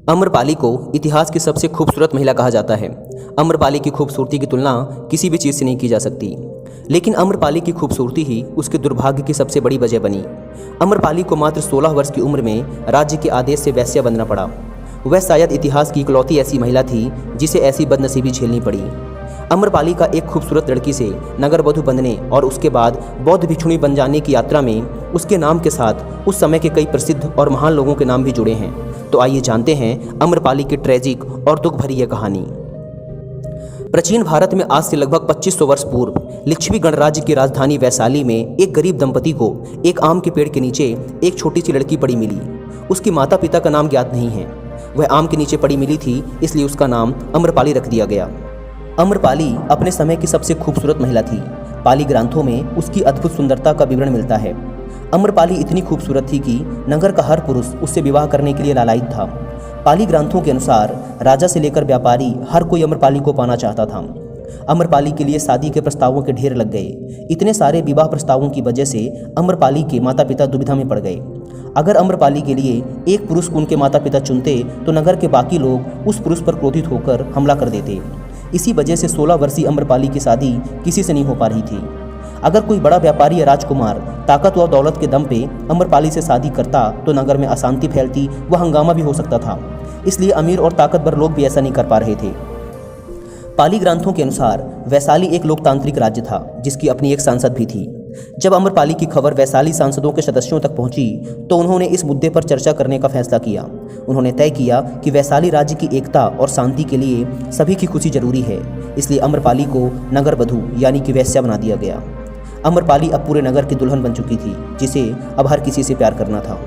अम्रपाली को इतिहास की सबसे खूबसूरत महिला कहा जाता है। अम्रपाली की खूबसूरती की तुलना किसी भी चीज़ से नहीं की जा सकती, लेकिन अम्रपाली की खूबसूरती ही उसके दुर्भाग्य की सबसे बड़ी वजह बनी। अम्रपाली को मात्र 16 वर्ष की उम्र में राज्य के आदेश से वेश्या बनना पड़ा। वह शायद इतिहास की इकलौती ऐसी महिला थी जिसे ऐसी बदनसीबी झेलनी पड़ी। अम्रपाली का एक खूबसूरत लड़की से नगरवधु बनने और उसके बाद बौद्ध भिक्षुणी बन जाने की यात्रा में उसके नाम के साथ उस समय के कई प्रसिद्ध और महान लोगों के नाम भी जुड़े हैं। तो आइए जानते हैं अम्रपाली की ट्रेजिक और दुख भरी यह कहानी। प्राचीन भारत में आज से लगभग 2500 वर्ष पूर्व लिच्छवी गणराज्य की राजधानी वैशाली में एक गरीब दंपति को एक आम के पेड़ के नीचे एक छोटी सी लड़की पड़ी मिली। उसके माता पिता का नाम ज्ञात नहीं है। वह आम के नीचे पड़ी मिली थी, इसलिए उसका नाम अम्रपाली रख दिया गया। अम्रपाली अपने समय की सबसे खूबसूरत महिला थी। पाली ग्रंथों में उसकी अद्भुत सुंदरता का विवरण मिलता है। अम्रपाली इतनी खूबसूरत थी कि नगर का हर पुरुष उससे विवाह करने के लिए लालायित था। पाली ग्रंथों के अनुसार राजा से लेकर व्यापारी हर कोई अम्रपाली को पाना चाहता था। अम्रपाली के लिए शादी के प्रस्तावों के ढेर लग गए। इतने सारे विवाह प्रस्तावों की वजह से अम्रपाली के माता पिता दुविधा में पड़ गए। अगर अम्रपाली के लिए एक पुरुष को उनके माता पिता चुनते तो नगर के बाकी लोग उस पुरुष पर क्रोधित होकर हमला कर देते। इसी वजह से 16 वर्षीय अम्रपाली की शादी किसी से नहीं हो पा रही थी। अगर कोई बड़ा व्यापारी या राजकुमार ताकत और दौलत के दम पे अम्रपाली से शादी करता तो नगर में अशांति फैलती व हंगामा भी हो सकता था। इसलिए अमीर और ताकतवर लोग भी ऐसा नहीं कर पा रहे थे। पाली ग्रंथों के अनुसार वैशाली एक लोकतांत्रिक राज्य था जिसकी अपनी एक सांसद भी थी। जब अम्रपाली की खबर वैशाली सांसदों के सदस्यों तक पहुंची तो उन्होंने इस मुद्दे पर चर्चा करने का फैसला किया। उन्होंने तय किया कि वैशाली राज्य की एकता और शांति के लिए सभी की खुशी जरूरी है। इसलिए अम्रपाली को नगरवधु यानी कि वेश्या बना दिया गया। अम्रपाली अब पूरे नगर की दुल्हन बन चुकी थी जिसे अब हर किसी से प्यार करना था।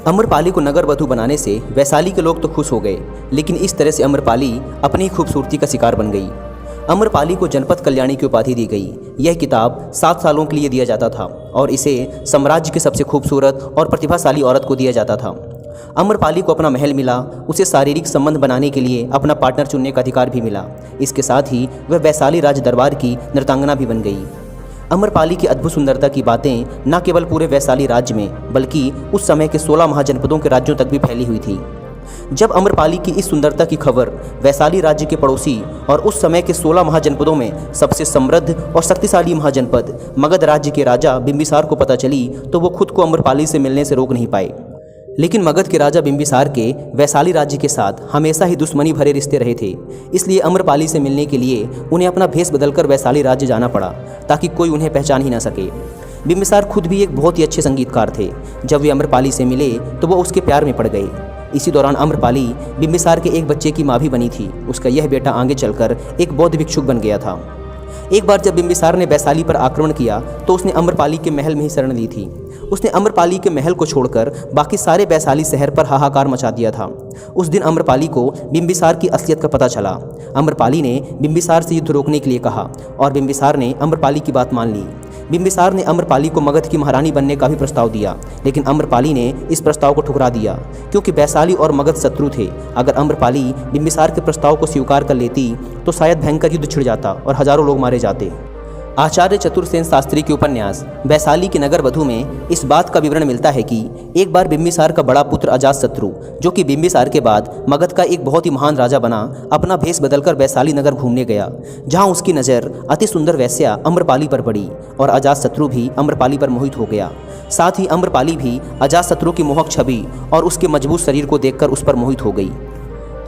अम्रपाली को नगरवधु बनाने से वैशाली के लोग तो खुश हो गए, लेकिन इस तरह से अम्रपाली अपनी खूबसूरती का शिकार बन गई। अम्रपाली को जनपद कल्याणी की उपाधि दी गई। यह किताब 7 सालों के लिए दिया जाता था और इसे साम्राज्य की सबसे खूबसूरत और प्रतिभाशाली औरत को दिया जाता था। अम्रपाली को अपना महल मिला। उसे शारीरिक संबंध बनाने के लिए अपना पार्टनर चुनने का अधिकार भी मिला। इसके साथ ही वह वैशाली राज दरबार की नृत्यांगना भी बन गई। अम्रपाली की अद्भुत सुंदरता की बातें न केवल पूरे वैशाली राज्य में बल्कि उस समय के 16 महाजनपदों के राज्यों तक भी फैली हुई थी। जब अम्रपाली की इस सुंदरता की खबर वैशाली राज्य के पड़ोसी और उस समय के 16 महाजनपदों में सबसे समृद्ध और शक्तिशाली महाजनपद मगध राज्य के राजा बिंबिसार को पता चली तो वो खुद को अम्रपाली से मिलने से रोक नहीं पाए। लेकिन मगध के राजा बिंबिसार के वैशाली राज्य के साथ हमेशा ही दुश्मनी भरे रिश्ते रहे थे। इसलिए अम्रपाली से मिलने के लिए उन्हें अपना भेष बदलकर वैशाली राज्य जाना पड़ा ताकि कोई उन्हें पहचान ही ना सके। बिंबिसार खुद भी एक बहुत ही अच्छे संगीतकार थे। जब वे अम्रपाली से मिले तो वो उसके प्यार में पड़ गए। इसी दौरान अम्रपाली बिंबिसार के एक बच्चे की माँ भी बनी थी। उसका यह बेटा आगे चलकर एक बौद्ध भिक्षुक बन गया था। एक बार जब बिंबिसार ने वैशाली पर आक्रमण किया तो उसने अम्रपाली के महल में ही शरण ली थी। उसने अम्रपाली के महल को छोड़कर बाकी सारे वैशाली शहर पर हाहाकार मचा दिया था। उस दिन अम्रपाली को बिंबिसार की असलियत का पता चला। अम्रपाली ने बिंबिसार से युद्ध रोकने के लिए कहा और बिंबिसार ने अम्रपाली की बात मान ली। बिंबिसार ने अम्रपाली को मगध की महारानी बनने का भी प्रस्ताव दिया, लेकिन अम्रपाली ने इस प्रस्ताव को ठुकरा दिया क्योंकि वैशाली और मगध शत्रु थे। अगर अम्रपाली बिंबिसार के प्रस्ताव को स्वीकार कर लेती तो शायद भयंकर युद्ध छिड़ जाता और हजारों लोग मारे जाते। आचार्य चतुर्सेन शास्त्री के उपन्यास वैशाली की नगरवधु में इस बात का विवरण मिलता है कि एक बार बिंबिसार का बड़ा पुत्र अजातशत्रु, जो कि बिंबिसार के बाद मगध का एक बहुत ही महान राजा बना, अपना भेष बदलकर वैशाली नगर घूमने गया, जहां उसकी नज़र अति सुंदर वेश्या अम्रपाली पर पड़ी और अजातशत्रु भी अम्रपाली पर मोहित हो गया। साथ ही अम्रपाली भी अजातशत्रु की मोहक छवि और उसके मजबूत शरीर को देखकर उस पर मोहित हो गई।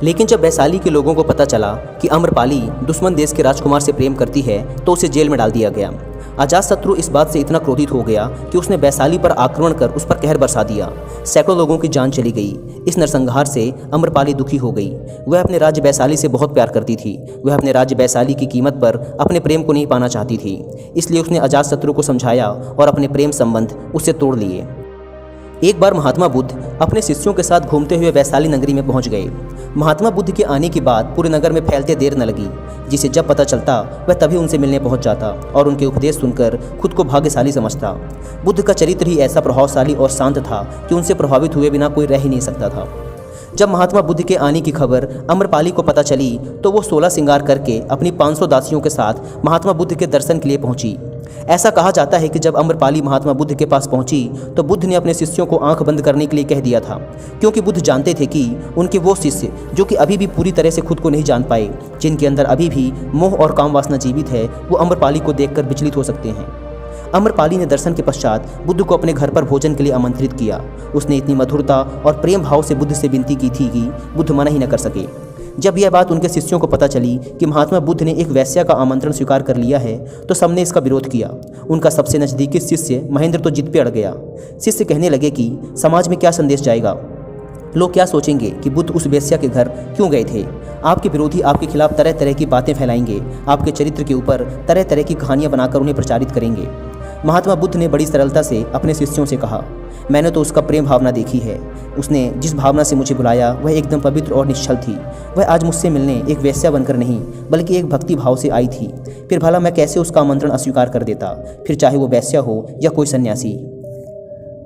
लेकिन जब वैशाली के लोगों को पता चला कि अम्रपाली दुश्मन देश के राजकुमार से प्रेम करती है तो उसे जेल में डाल दिया गया। अजातशत्रु इस बात से इतना क्रोधित हो गया कि उसने वैशाली पर आक्रमण कर उस पर कहर बरसा दिया। सैकड़ों लोगों की जान चली गई। इस नरसंहार से अम्रपाली दुखी हो गई। वह अपने राज्य वैशाली से बहुत प्यार करती थी। वह अपने राज्य वैशाली की कीमत पर अपने प्रेम को नहीं पाना चाहती थी। इसलिए उसने अजातशत्रु को समझाया और अपने प्रेम संबंध उससे तोड़ लिए। एक बार महात्मा बुद्ध अपने शिष्यों के साथ घूमते हुए वैशाली नगरी में पहुंच गए। महात्मा बुद्ध के आने की बात पूरे नगर में फैलते देर न लगी। जिसे जब पता चलता वह तभी उनसे मिलने पहुंच जाता और उनके उपदेश सुनकर खुद को भाग्यशाली समझता। बुद्ध का चरित्र ही ऐसा प्रभावशाली और शांत था कि उनसे प्रभावित हुए बिना कोई रह ही नहीं सकता था। जब महात्मा बुद्ध के आने की खबर अम्रपाली को पता चली तो वो 16 श्रृंगार करके अपनी 500 दासियों के साथ महात्मा बुद्ध के दर्शन के लिए पहुंची। ऐसा कहा जाता है कि जब अम्रपाली महात्मा बुद्ध के पास पहुंची तो बुद्ध ने अपने शिष्यों को आंख बंद करने के लिए कह दिया था, क्योंकि बुद्ध जानते थे कि उनके वो शिष्य जो कि अभी भी पूरी तरह से खुद को नहीं जान पाए, जिनके अंदर अभी भी मोह और काम वासना जीवित है, वो अम्रपाली को देखकर विचलित हो सकते हैं। अम्रपाली ने दर्शन के पश्चात बुद्ध को अपने घर पर भोजन के लिए आमंत्रित किया। उसने इतनी मधुरता और प्रेम भाव से बुद्ध से विनती की थी कि बुद्ध मना ही न कर सके। जब यह बात उनके शिष्यों को पता चली कि महात्मा बुद्ध ने एक वेश्या का आमंत्रण स्वीकार कर लिया है तो सबने इसका विरोध किया। उनका सबसे नज़दीकी शिष्य महेंद्र तो जिद पे अड़ गया। शिष्य कहने लगे कि समाज में क्या संदेश जाएगा, लोग क्या सोचेंगे कि बुद्ध उस वेश्या के घर क्यों गए थे। आपके विरोधी आपके खिलाफ तरह तरह की बातें फैलाएंगे, आपके चरित्र के ऊपर तरह तरह की कहानियाँ बनाकर उन्हें प्रचारित करेंगे। महात्मा बुद्ध ने बड़ी सरलता से अपने शिष्यों से कहा, मैंने तो उसका प्रेम भावना देखी है। उसने जिस भावना से मुझे बुलाया वह एकदम पवित्र और निश्चल थी। वह आज मुझसे मिलने एक वेश्या बनकर नहीं बल्कि एक भक्ति भाव से आई थी। फिर भला मैं कैसे उसका आमंत्रण अस्वीकार कर देता, फिर चाहे वो वेश्या हो या कोई सन्यासी।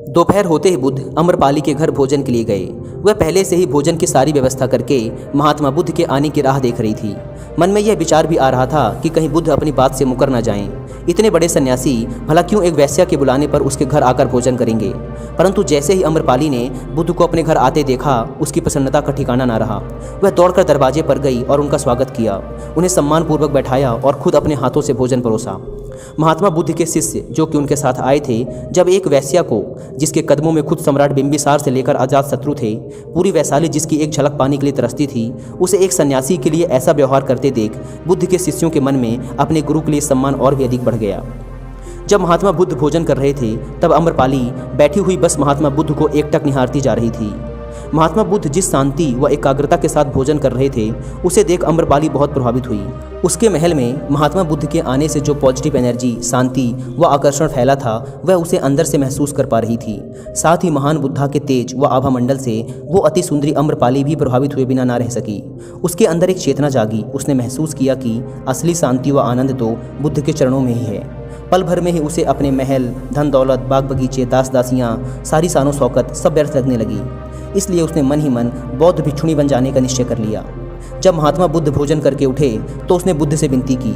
दोपहर होते ही बुद्ध अम्रपाली के घर भोजन के लिए गए। वह पहले से ही भोजन की सारी व्यवस्था करके महात्मा बुद्ध के आने की राह देख रही थी। मन में यह विचार भी आ रहा था कि कहीं बुद्ध अपनी बात से मुकर न जाएं। इतने बड़े सन्यासी भला क्यों एक वेश्या के बुलाने पर उसके घर आकर भोजन करेंगे। परंतु जैसे ही अम्रपाली ने बुद्ध को अपने घर आते देखा, उसकी प्रसन्नता का ठिकाना न रहा। वह दौड़कर दरवाजे पर गई और उनका स्वागत किया, उन्हें सम्मानपूर्वक बैठाया और खुद अपने हाथों से भोजन परोसा। महात्मा बुद्ध के शिष्य जो कि उनके साथ आए थे, जब एक वेश्या को, जिसके कदमों में खुद सम्राट बिंबिसार से लेकर अजात शत्रु थे, पूरी वैशाली जिसकी एक झलक पाने के लिए तरसती थी, उसे एक सन्यासी के लिए ऐसा व्यवहार करते देख बुद्ध के शिष्यों के मन में अपने गुरु के लिए सम्मान और भी अधिक बढ़ गया। जब महात्मा बुद्ध भोजन कर रहे थे तब अम्रपाली बैठी हुई बस महात्मा बुद्ध को एकटक निहारती जा रही थी। महात्मा बुद्ध जिस शांति व एकाग्रता के साथ भोजन कर रहे थे उसे देख अम्रपाली बहुत प्रभावित हुई। उसके महल में महात्मा बुद्ध के आने से जो पॉजिटिव एनर्जी, शांति व आकर्षण फैला था वह उसे अंदर से महसूस कर पा रही थी। साथ ही महान बुद्धा के तेज व आभा मंडल से वो अति सुंदरी अम्रपाली भी प्रभावित हुए बिना ना रह सकी। उसके अंदर एक चेतना जागी। उसने महसूस किया कि असली शांति व आनंद तो बुद्ध के चरणों में ही है। पल भर में ही उसे अपने महल, धन दौलत, बाग बगीचे, दास दासियाँ, सारी शानो शौकत सब व्यर्थ लगने लगी। इसलिए उसने मन ही मन बौद्ध भिक्षुणी बन जाने का निश्चय कर लिया। जब महात्मा बुद्ध भोजन करके उठे तो उसने बुद्ध से विनती की,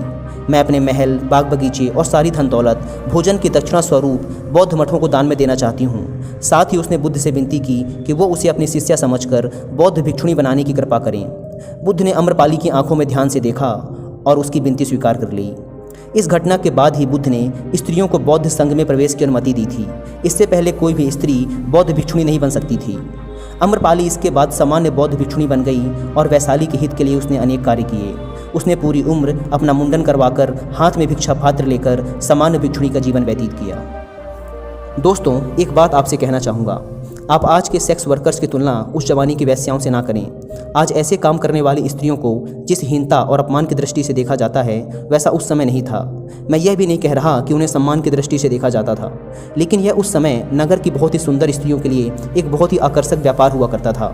मैं अपने महल, बाग बगीचे और सारी धन दौलत भोजन की दक्षिणा स्वरूप बौद्ध मठों को दान में देना चाहती हूँ। साथ ही उसने बुद्ध से विनती की कि वो उसे अपनी शिष्या समझकर बौद्ध भिक्षुणी बनाने की कृपा करें। बुद्ध ने अम्रपाली की आंखों में ध्यान से देखा और उसकी विनती स्वीकार कर ली। इस घटना के बाद ही बुद्ध ने स्त्रियों को बौद्ध संघ में प्रवेश की अनुमति दी थी। इससे पहले कोई भी स्त्री बौद्ध भिक्षुणी नहीं बन सकती थी। अम्रपाली इसके बाद सामान्य बौद्ध भिक्षुणी बन गई और वैशाली के हित के लिए उसने अनेक कार्य किए। उसने पूरी उम्र अपना मुंडन करवाकर हाथ में भिक्षा पात्र लेकर सामान्य भिक्षुणी का जीवन व्यतीत किया। दोस्तों, एक बात आपसे कहना चाहूँगा, आप आज के सेक्स वर्कर्स की तुलना उस जमाने की वेश्याओं से ना करें। आज ऐसे काम करने वाली स्त्रियों को जिस हीनता और अपमान की दृष्टि से देखा जाता है वैसा उस समय नहीं था। मैं यह भी नहीं कह रहा कि उन्हें सम्मान की दृष्टि से देखा जाता था, लेकिन यह उस समय नगर की बहुत ही सुंदर स्त्रियों के लिए एक बहुत ही आकर्षक व्यापार हुआ करता था।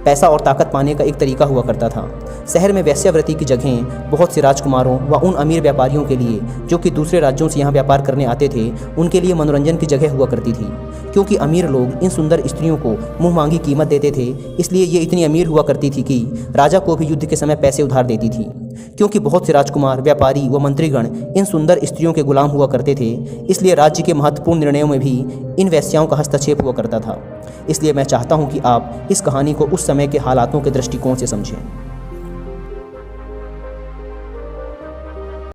पैसा और ताकत पाने का एक तरीका हुआ करता था। शहर में वेश्यावृत्ति की जगहें बहुत से राजकुमारों व उन अमीर व्यापारियों के लिए जो कि दूसरे राज्यों से यहाँ व्यापार करने आते थे, उनके लिए मनोरंजन की जगह हुआ करती थी। क्योंकि अमीर लोग इन सुंदर स्त्रियों को मुँह मांगी कीमत देते थे, इसलिए ये इतनी अमीर हुआ करती थी कि राजा को भी युद्ध के समय पैसे उधार देती थी। क्योंकि बहुत से राजकुमार, व्यापारी व मंत्रीगण इन सुंदर स्त्रियों के गुलाम हुआ करते थे, इसलिए राज्य के महत्वपूर्ण निर्णयों में भी इन वेश्याओं का हस्तक्षेप हुआ करता था। इसलिए मैं चाहता हूँ कि आप इस कहानी को उस समय के हालातों के दृष्टिकोण से समझें।